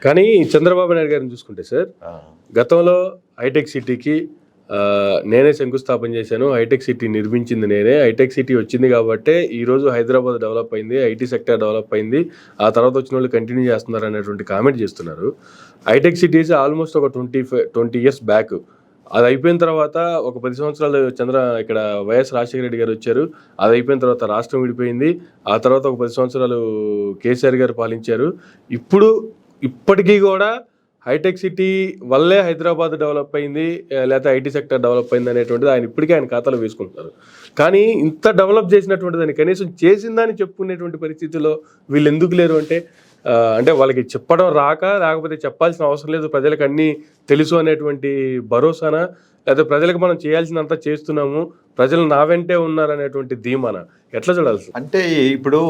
కానీ చంద్రబాబు నాయుడు గారిని చూసుకుంటే సార్, గతంలో హైటెక్ సిటీకి నేనే శంకుస్థాపన చేశాను, హైటెక్ సిటీ నిర్మించింది నేనే, హైటెక్ సిటీ వచ్చింది కాబట్టి ఈరోజు హైదరాబాద్ డెవలప్ అయింది, ఐటీ సెక్టర్ డెవలప్ అయింది, ఆ తర్వాత వచ్చిన వాళ్ళు కంటిన్యూ చేస్తున్నారు అనేటువంటి కామెంట్ చేస్తున్నారు. హైటెక్ సిటీస్ ఆల్మోస్ట్ ఒక 20 ఇయర్స్ బ్యాక్, అది అయిపోయిన తర్వాత ఒక 10 సంవత్సరాలు ఇక్కడ వైఎస్ రాజశేఖర రెడ్డి గారు వచ్చారు, అది అయిపోయిన తర్వాత రాష్ట్రం విడిపోయింది, ఆ తర్వాత ఒక 10 సంవత్సరాలు కేసీఆర్ గారు పాలించారు. ఇప్పటికీ కూడా హైటెక్ సిటీ వల్లే హైదరాబాద్ డెవలప్ అయింది, లేకపోతే ఐటీ సెక్టర్ డెవలప్ అయింది అనేటువంటిది ఆయన ఖాతాలో వేసుకుంటున్నారు. కానీ ఇంత డెవలప్ చేసినటువంటి దాన్ని కనీసం చేసిందని చెప్పుకునేటువంటి పరిస్థితిలో వీళ్ళు ఎందుకు లేరు అంటే వాళ్ళకి చెప్పడం రాక, లేకపోతే చెప్పాల్సిన అవసరం లేదు, ప్రజలకు అన్నీ తెలుసు అనేటువంటి భరోసానా, లేకపోతే ప్రజలకు మనం చేయాల్సినంత చేస్తున్నాము, ప్రజలు నా వెంటే ఉన్నారనేటువంటి ధీమానా, ఎట్లా చూడాల్సి? అంటే ఇప్పుడు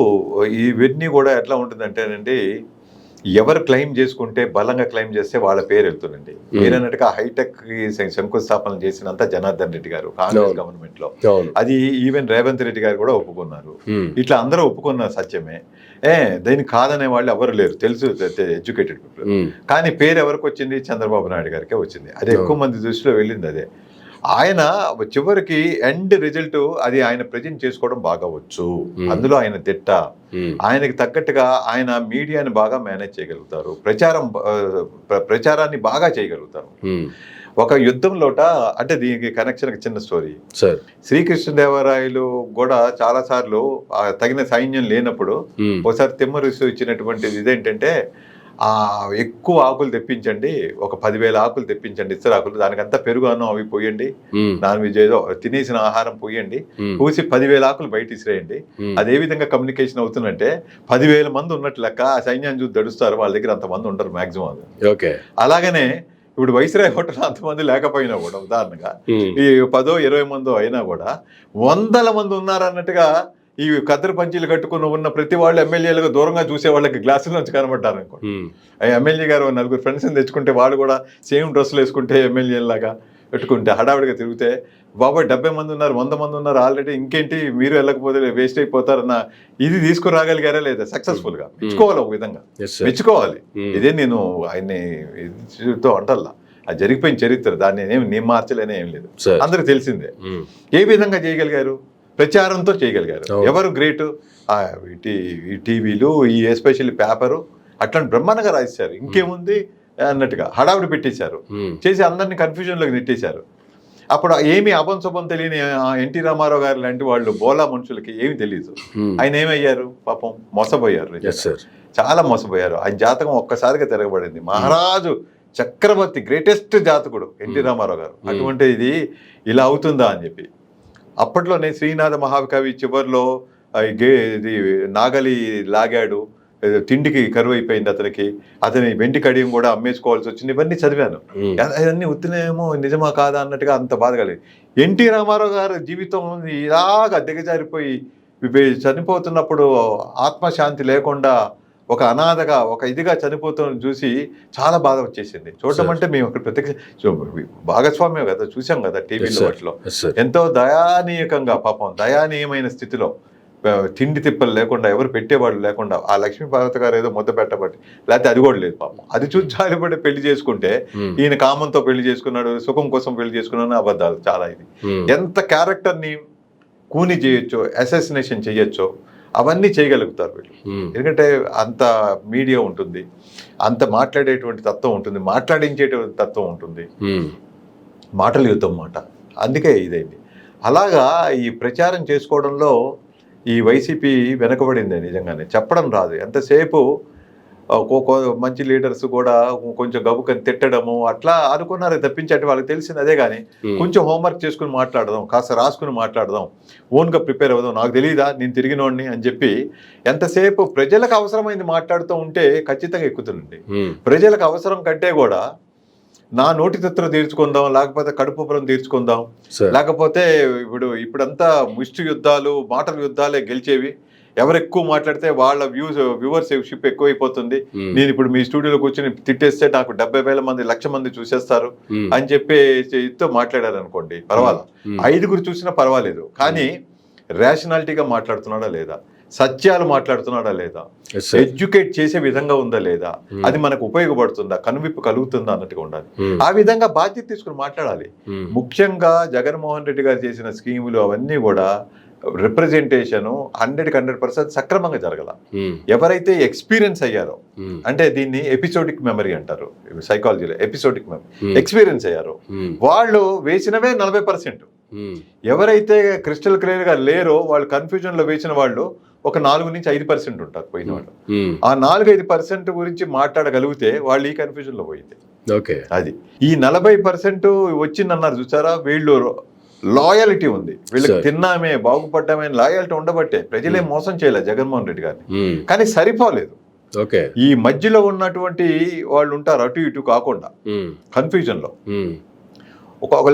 ఇవన్నీ కూడా ఎట్లా ఉంటుందంటేనండి, ఎవరు క్లెయిమ్ చేసుకుంటే బలంగా క్లెయిమ్ చేస్తే వాళ్ళ పేరు వెళ్తుందండి. మీరన్నట్టుగా హైటెక్ శంకుస్థాపన చేసినంత జనార్దన్ రెడ్డి గారు కాంగ్రెస్ గవర్నమెంట్ లో, అది ఈవెన్ రేవంత్ రెడ్డి గారు కూడా ఒప్పుకున్నారు. ఇట్లా అందరూ ఒప్పుకున్న సత్యమే. దీనికి కాదనే వాళ్ళు ఎవరు లేరు, తెలుసు, ఎడ్యుకేటెడ్ పీపుల్. కానీ పేరు ఎవరికి వచ్చింది? చంద్రబాబు నాయుడు గారికే వచ్చింది. అది ఎక్కువ మంది దృష్టిలో వెళ్ళింది. అదే ఆయన చివరికి ఎండ్ రిజల్ట్ అది ఆయన ప్రజెంట్ చేసుకోవడం బాగా వచ్చు, అందులో ఆయన తిట్ట. ఆయనకి తగ్గట్టుగా ఆయన మీడియాని బాగా మేనేజ్ చేయగలుగుతారు, ప్రచారాన్ని బాగా చేయగలుగుతారు. ఒక యుద్ధంలోట, అంటే దీనికి కనెక్షన్ చిన్న స్టోరీ. శ్రీకృష్ణదేవరాయలు కూడా చాలా సార్లు తగిన సైన్యం లేనప్పుడు ఒకసారి తిమ్మరుసు ఇచ్చినటువంటిది ఇదేంటంటే, ఎక్కువ ఆకులు తెప్పించండి, ఒక 10,000 ఆకులు తెప్పించండి, ఇస్తరాకులు, దానికంతా పెరుగు అన్నం అవి పోయండి, నాన్ వెజ్ ఏదో తినేసిన ఆహారం పోయండి, పూసి 10,000 ఆకులు బయట ఇసిరేయండి. అదే విధంగా కమ్యూనికేషన్ అవుతుందంటే 10,000 మంది ఉన్నట్టు లెక్క. ఆ సైన్యాన్ని చూసి దడుస్తారు, వాళ్ళ దగ్గర అంతమంది ఉండరు మాక్సిమం. అలాగనే ఇప్పుడు వైస్రాయ్ హోటల్ అంతమంది లేకపోయినా కూడా, ఉదాహరణగా ఈ 10-20 మందో అయినా కూడా 100 మంది ఉన్నారన్నట్టుగా ఈ కద్దరు పంచీలు కట్టుకుని ఉన్న ప్రతి వాళ్ళు ఎమ్మెల్యేలుగా దూరంగా చూసే వాళ్ళకి గ్లాసుల నుంచి కనబడ్డారు అనుకోండి. ఎమ్మెల్యే గారు 4 ఫ్రెండ్స్ని తెచ్చుకుంటే వాళ్ళు కూడా సేమ్ డ్రెస్సులు వేసుకుంటే ఎమ్మెల్యేలాగా పెట్టుకుంటే హడావిడిగా తిరిగితే, బాబాయ్ 70 మంది ఉన్నారు, 100 మంది ఉన్నారు ఆల్రెడీ, ఇంకేంటి మీరు వెళ్ళకపోతే వేస్ట్ అయిపోతారన్న ఇది తీసుకురాగలిగారా లేదా? సక్సెస్ఫుల్ గా మెచ్చుకోవాలి, ఒక విధంగా మెచ్చుకోవాలి. ఇదే నేను ఆయన్ని అంటల్లా, అది జరిగిపోయిన చరిత్ర, దాన్ని నేను మార్చలేనే ఏం లేదు, అందరికి తెలిసిందే. ఏ విధంగా చేయగలిగారు? ప్రచారంతో చేయగలిగారు. ఎవరు గ్రేట్? ఈ టీవీలు, ఈ ఎస్పెషల్లీ పేపరు అట్లాంటి బ్రహ్మాండంగా రాసేశారు. ఇంకేముంది అన్నట్టుగా హడావిడి పెట్టేశారు, చేసి అందరినీ కన్ఫ్యూజన్లోకి నెట్టేశారు. అప్పుడు ఏమి అభంశుభం తెలియని ఎన్టీ రామారావు గారు లాంటి వాళ్ళు బోలా మనుషులకి ఏమి తెలియదు. ఆయన ఏమయ్యారు? పాపం మోసపోయారు, చాలా మోసపోయారు. ఆయన జాతకం ఒక్కసారిగా తిరగబడింది. మహారాజు చక్రవర్తి, గ్రేటెస్ట్ జాతకుడు ఎన్టీ రామారావు గారు. అటువంటి ఇది ఇలా అవుతుందా అని చెప్పి అప్పట్లోనే శ్రీనాథ మహాకవి చివరిలో ఇది నాగలి లాగాడు, తిండికి కరువు అయిపోయింది అతని వెండి కడియం కూడా అమ్మేసుకోవాల్సి వచ్చింది. ఇవన్నీ చదివాను. అవన్నీ ఉత్తినేమో నిజమా కాదా అన్నట్టుగా అంత బాధ కలిగింది. ఎన్టీ రామారావు గారి జీవితం ఇలాగా దిగజారిపోయి చనిపోతున్నప్పుడు ఆత్మశాంతి లేకుండా ఒక అనాథగా, ఒక ఇదిగా చనిపోతాం చూసి చాలా బాధ వచ్చేసింది. చూడటం అంటే మేము అక్కడ ప్రత్యక్ష భాగస్వామ్యం కదా, చూసాం కదా టీవీలో, వాటిలో ఎంతో దయానీయకంగా, పాపం దయానీయమైన స్థితిలో, తిండి తిప్పలు లేకుండా, ఎవరు పెట్టేవాళ్ళు లేకుండా, ఆ లక్ష్మీపార్వతి గారు ఏదో ముద్ద పెట్టబట్టి, లేకపోతే అది కూడా లేదు పాపం. అది చూసి జాలిపడి పెళ్లి చేసుకుంటే, ఈయన కామంతో పెళ్లి చేసుకున్నాడు, సుఖం కోసం పెళ్లి చేసుకున్నాడు, అబద్ధాలు చాలా. ఇది ఎంత క్యారెక్టర్ని కూని చేయొచ్చో, అసాసినేషన్ చేయొచ్చో అవన్నీ చేయగలుగుతారు వీళ్ళు. ఎందుకంటే అంత మీడియా ఉంటుంది, అంత మాట్లాడేటువంటి తత్వం ఉంటుంది, మాట్లాడించేటువంటి తత్వం ఉంటుంది, మాటలు యుద్ధం మాట. అందుకే ఇదైంది. అలాగా ఈ ప్రచారం చేసుకోవడంలో ఈ వైసీపీ వెనకబడింది. నిజంగానే చెప్పడం రాదు. ఎంతసేపు మంచి లీడర్స్ కూడా కొంచెం గబుకని తిట్టడము అట్లా అనుకున్నారు తప్పించే వాళ్ళకి తెలిసింది అదే. కానీ కొంచెం హోంవర్క్ చేసుకుని మాట్లాడదాం, కాస్త రాసుకుని మాట్లాడదాం, ఓన్గా ప్రిపేర్ అవుదాం, నాకు తెలియదా నేను తిరిగినోడిని అని చెప్పి ఎంతసేపు ప్రజలకు అవసరమైంది మాట్లాడుతూ ఉంటే ఖచ్చితంగా ఎక్కుతుందండి. ప్రజలకు అవసరం కంటే కూడా నా నోటి తత్వం తీర్చుకుందాం, లేకపోతే కడుపుపురం తీర్చుకుందాం, లేకపోతే ఇప్పుడంతా ముష్టి యుద్ధాలు, మాటల యుద్ధాలే గెలిచేవి. ఎవరు ఎక్కువ మాట్లాడితే వాళ్ళ వ్యూవర్షిప్ ఎక్కువైపోతుంది. నేను ఇప్పుడు మీ స్టూడియోలో కూర్చొని తిట్టేస్తే నాకు 70,000 మంది, 1,00,000 మంది చూసేస్తారు అని చెప్పి మాట్లాడారు అనుకోండి, పర్వాలేదు. 5గురు చూసినా పర్వాలేదు. కానీ రేషనాలిటీగా మాట్లాడుతున్నాడా లేదా, సత్యాలు మాట్లాడుతున్నాడా లేదా, Yes, sir. ఎడ్యుకేట్ చేసే విధంగా ఉందా లేదా, అది మనకు ఉపయోగపడుతుందా, కనువిప్పు కలుగుతుందా అన్నట్టుగా ఉండాలి. ఆ విధంగా బాధ్యత తీసుకుని మాట్లాడాలి. ముఖ్యంగా జగన్మోహన్ రెడ్డి గారు చేసిన స్కీములు అవన్నీ కూడా రిప్రజెంటేషన్ 100% సక్రమంగా జరగల. ఎవరైతే ఎక్స్పీరియన్స్ అయ్యారో, అంటే దీన్ని ఎపిసోడిక్ మెమరీ అంటారు సైకాలజీలో, ఎపిసోడిక్ మెమరీ, ఎక్స్పీరియన్స్ అయ్యారో వాళ్ళు వేసినవే 40%. ఎవరైతే క్రిస్టల్ క్లియర్ గా లేరో వాళ్ళు కన్ఫ్యూజన్ లో వేసిన వాళ్ళు ఒక 4 నుంచి 5% ఉంటారు పోయిన వాళ్ళు. ఆ 4-5% గురించి మాట్లాడగలిగితే వాళ్ళు ఈ కన్ఫ్యూజన్ లో పోయింది. అది ఈ 40% వచ్చిందన్నారు చూసారా, వీళ్ళు లాయల్టీ ఉంది, వీళ్ళకి తిన్నామే బాగుపడ్డామే లాయల్టీ ఉండబట్టే ప్రజలే మోసం చేయలేదు జగన్మోహన్ రెడ్డి గారిని. కానీ సరిపోలేదు. ఈ మధ్యలో ఉన్నటువంటి వాళ్ళు ఉంటారు అటు ఇటు కాకుండా కన్ఫ్యూజన్ లో,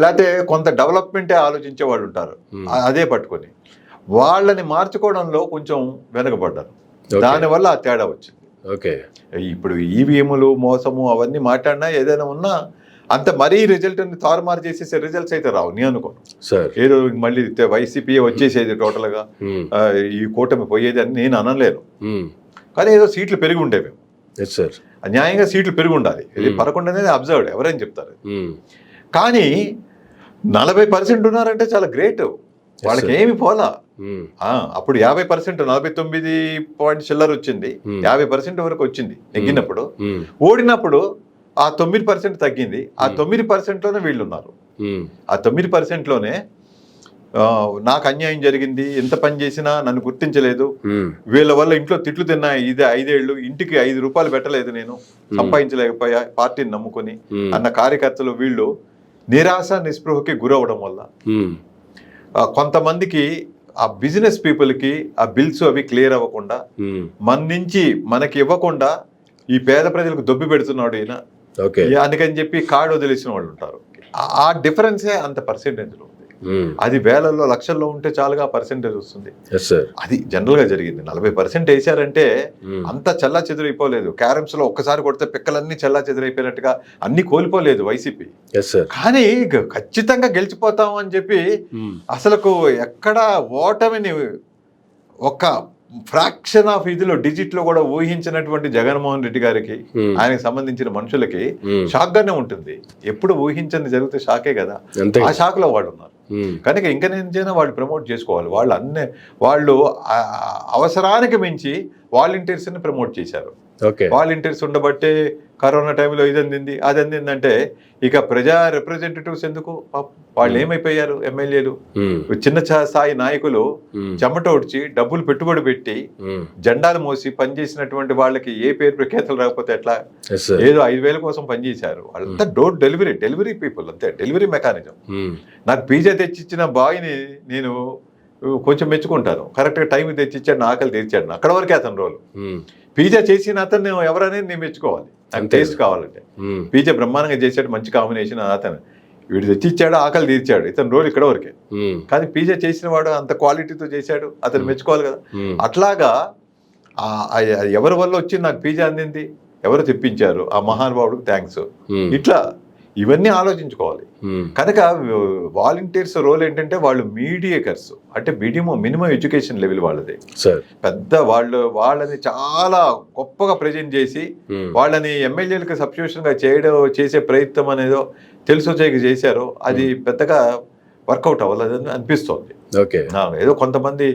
లేకపోతే కొంత డెవలప్మెంటే ఆలోచించే వాళ్ళు ఉంటారు, అదే పట్టుకొని వాళ్ళని మార్చుకోవడంలో కొంచెం వెనకబడ్డారు. దానివల్ల ఆ తేడా వచ్చింది. ఇప్పుడు ఈవీఎంలు మోసము అవన్నీ మాట్లాడినా ఏదైనా ఉన్నా అంత మరీ రిజల్ట్ తారుమారు చేసేసే రిజల్ట్స్ అయితే రావు నేను అనుకోను. ఏదో మళ్ళీ వైసీపీ వచ్చేసేది టోటల్ గా, ఈ కూటమి పోయేది అని నేను అనలేను. కానీ ఏదో సీట్లు పెరిగి ఉండేవి, న్యాయంగా సీట్లు పెరిగి ఉండాలి. ఇది 11 అనేది అబ్జర్వ్డ్, ఎవరైనా చెప్తారు. కానీ 40% ఉన్నారంటే చాలా గ్రేట్. వాళ్ళకి ఏమి పోలా. అప్పుడు 50% 49 చిల్లర వచ్చింది, 50% వరకు వచ్చింది నెగ్గినప్పుడు. ఓడినప్పుడు ఆ 9% తగ్గింది. ఆ 9%లోనే వీళ్ళు ఉన్నారు. ఆ 9%లోనే నాకు అన్యాయం జరిగింది, ఎంత పని చేసినా నన్ను గుర్తించలేదు, వీళ్ళ వల్ల ఇంట్లో తిట్లు తిన్నా, ఇదే 5 ఏళ్ళు ఇంటికి 5 రూపాయలు పెట్టలేదు, నేను సంపాదించలేకపోయా పార్టీని నమ్ముకొని అన్న కార్యకర్తలు వీళ్ళు నిరాశ నిస్పృహకి గురవడం వల్ల కొంతమందికి ఆ బిజినెస్ పీపుల్కి ఆ బిల్స్ అవి క్లియర్ అవ్వకుండా మన నుంచి మనకి ఇవ్వకుండా ఈ పేద ప్రజలకు దొబ్బి పెడుతున్నాడు ఈయన, అందుకని చెప్పి కార్డు వదిలేసిన వాళ్ళు ఉంటారు. ఆ డిఫరెన్సే అంత పర్సెంటేజ్లో ఉంది. అది వేలల్లో లక్షల్లో ఉంటే చాలుగా పర్సెంటేజ్ వస్తుంది. అది జనరల్ గా జరిగింది. 40% వేసారంటే అంత చల్లా చెదురైపోలేదు. క్యారమ్స్ లో ఒక్కసారి కొడితే పిక్కలన్నీ చల్లా చెదురైపోయినట్టుగా అన్ని కోల్పోలేదు వైసీపీ. కానీ ఖచ్చితంగా గెలిచిపోతాం అని చెప్పి అసలుకు ఎక్కడ ఓటమిని ఒక ఫ్రాక్షన్ ఆఫ్ ఇదిలో డిజిట్ లో కూడా ఊహించినటువంటి జగన్మోహన్ రెడ్డి గారికి, ఆయనకు సంబంధించిన మనుషులకి షాక్ గానే ఉంటుంది. ఎప్పుడు ఊహించని జరిగితే షాకే కదా, ఆ షాక్ లో వాళ్ళు ఉన్నారు. కనుక ఇంకా నేను వాళ్ళు ప్రమోట్ చేసుకోవాలి. వాళ్ళు అవసరానికి మించి వాలంటీర్స్ ని ప్రమోట్ చేశారు. వాలంటీర్స్ ఉండబట్టే కరోనా టైంలో ఇది అందింది అది అందిందంటే ఇక ప్రజా రిప్రజెంటేటివ్స్ ఎందుకు, వాళ్ళు ఏమైపోయారు? ఎమ్మెల్యేలు చిన్న స్థాయి నాయకులు చెమట ఒడిచి డబ్బులు పెట్టుబడి పెట్టి జెండాలు మోసి పనిచేసినటువంటి వాళ్ళకి ఏ పేరు ప్రఖ్యాతలు రాకపోతే ఎట్లా? ఏదో 5,000 కోసం పనిచేశారు వాళ్ళంతా. డోర్ డెలివరీ పీపుల్ అంతే, డెలివరీ మెకానిజం. నాకు పిజ్జా తెచ్చిచ్చిన బాయ్ని నేను కొంచెం మెచ్చుకుంటాను, కరెక్ట్గా టైంకి తెచ్చిచ్చాడు, నా ఆకలి తీర్చాడు, అక్కడ వరకే అతని రోలు. పిజ్జా చేసిన అతను ఎవరనేది నేను మెచ్చుకోవాలి, నాకు టేస్ట్ కావాలంటే. పిజ్జా బ్రహ్మాండంగా చేశాడు, మంచి కాంబినేషన్, అతను వీడు తెచ్చిచ్చాడు, ఆకలి తీర్చాడు, ఇతని రోల్ ఇక్కడ వరకే. కానీ పిజ్జా చేసిన వాడు అంత క్వాలిటీతో చేశాడు, అతను మెచ్చుకోవాలి కదా. అట్లాగా ఎవరి వల్ల వచ్చి నాకు పిజ్జా అందింది, ఎవరు తెప్పించారు, ఆ మహానుభావుడికి థ్యాంక్స్. ఇట్లా ఇవన్నీ ఆలోచించుకోవాలి. కనుక వాలంటీర్స్ రోల్ ఏంటంటే వాళ్ళు మీడియేటర్స్, అంటే మినిమం ఎడ్యుకేషన్ లెవెల్ వాళ్ళది. పెద్ద వాళ్ళని చాలా గొప్పగా ప్రజెంట్ చేసి వాళ్ళని ఎమ్మెల్యేలకు సబ్స్టిట్యూషన్ గా చేసే ప్రయత్నం అనేదో తెలుసో చేశారో అది పెద్దగా వర్కౌట్ అవ్వలేదని అనిపిస్తోంది. ఏదో కొంతమంది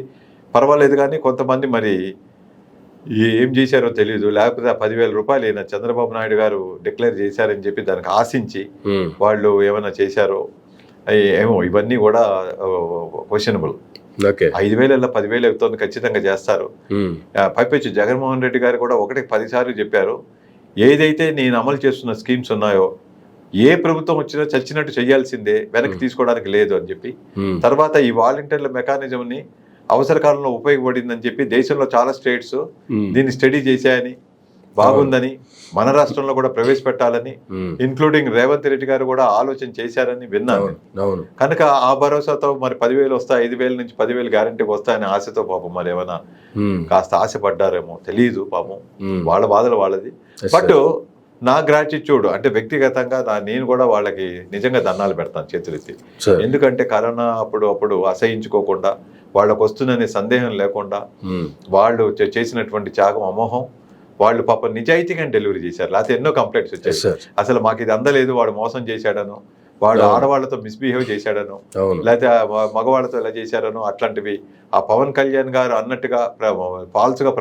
పర్వాలేదు, కానీ కొంతమంది మరి ఏం చేశారో తెలియదు. లేకపోతే ఆ 10,000 రూపాయలు అయినా చంద్రబాబు నాయుడు గారు డిక్లేర్ చేశారని చెప్పి దానికి ఆశించి వాళ్ళు ఏమైనా చేశారో ఏమో, ఇవన్నీ కూడా క్వశ్చనబుల్. 5,000 10,000 అవుతుంది, ఖచ్చితంగా చేస్తారు. పైపెచ్చు జగన్మోహన్ రెడ్డి గారు కూడా 10 సార్లు చెప్పారు, ఏదైతే నేను అమలు చేస్తున్న స్కీమ్స్ ఉన్నాయో ఏ ప్రభుత్వం వచ్చినా చచ్చినట్టు చేయాల్సిందే, వెనక్కి తీసుకోవడానికి లేదు అని చెప్పి. తర్వాత ఈ వాలంటీర్ల మెకానిజం ని అవసర కాలంలో ఉపయోగపడిందని చెప్పి దేశంలో చాలా స్టేట్స్ దీన్ని స్టడీ చేశాయని, బాగుందని, మన రాష్ట్రంలో కూడా ప్రవేశపెట్టాలని, ఇన్క్లూడింగ్ రేవంత్ రెడ్డి గారు కూడా ఆలోచన చేశారని విన్నాను. కనుక ఆ భరోసాతో మరి 10,000 వస్తాయి, 5,000 నుంచి 10,000 గ్యారంటీకి వస్తాయని ఆశతో పాపం మరి ఏమైనా కాస్త ఆశపడ్డారేమో తెలియదు. పాపం వాళ్ళ బాధలు వాళ్ళది. బట్ నా గ్రాటిట్యూడ్ అంటే వ్యక్తిగతంగా నేను కూడా వాళ్ళకి నిజంగా దండాలు పెడతాను చేతులెత్తి. ఎందుకంటే కరోనా అప్పుడు అసహించుకోకుండా వాళ్ళకు వస్తుందనే సందేహం లేకుండా వాళ్ళు చేసినటువంటి త్యాగం అమోహం. వాళ్ళు పాప నిజాయితీగా డెలివరీ చేశారు, లేకపోతే ఎన్నో కంప్లైంట్స్ వచ్చాయి. అసలు మాకు ఇది అందలేదు, వాడు మోసం చేశాడను, వాడు ఆడవాళ్లతో మిస్బిహేవ్ చేశాడను, లేకపోతే మగవాళ్ళతో ఎలా చేశారనో అట్లాంటివి ఆ పవన్ కళ్యాణ్ గారు అన్నట్టుగా ఫాల్స్ గా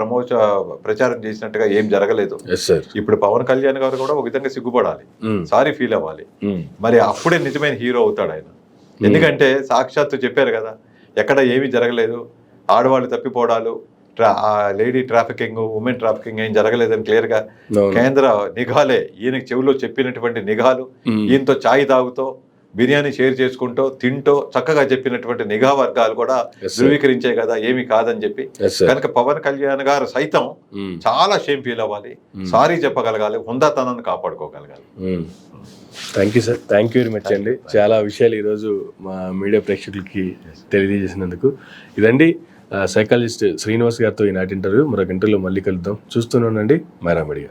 ప్రచారం చేసినట్టుగా ఏం జరగలేదు. ఇప్పుడు పవన్ కళ్యాణ్ గారు కూడా ఒక విధంగా సిగ్గుపడాలి, సారీ ఫీల్ అవ్వాలి. మరి అప్పుడే నిజమైన హీరో అవుతాడు ఆయన. ఎందుకంటే సాక్షాత్తు చెప్పారు కదా, ఎక్కడ ఏమీ జరగలేదు, ఆడవాళ్ళు తప్పిపోవడాలు, లేడీ ట్రాఫికింగ్, ఉమెన్ ట్రాఫికింగ్ ఏం జరగలేదని క్లియర్ గా కేంద్ర నిఘాలే ఈయనకి చెవిలో చెప్పినటువంటి నిఘాలు, ఈయనతో ఛాయ్ తాగుతో బిర్యానీ షేర్ చేసుకుంటూ తింటూ చక్కగా చెప్పినటువంటి నిఘా వర్గాలు కూడా ధృవీకరించే కదా ఏమి కాదని చెప్పి. కనుక పవన్ కళ్యాణ్ గారు సైతం చాలా షేమ్ ఫీల్ అవ్వాలి, సారీ చెప్పగలగాలి, హుందాతనాన్ని కాపాడుకోగలగాలి. Thank you sir, thank you very much అండి. చాలా విషయాలు ఈరోజు మా మీడియా ప్రేక్షకులకి తెలియజేసినందుకు. ఇదండి సైకాలజిస్ట్ శ్రీనివాస్ గారితో ఈనాటి ఇంటర్వ్యూ. మరొక ఇంటర్వ్యూలో మళ్ళీ కలుద్దాం. చూస్తూనే ఉండండి మైరా మీడియా.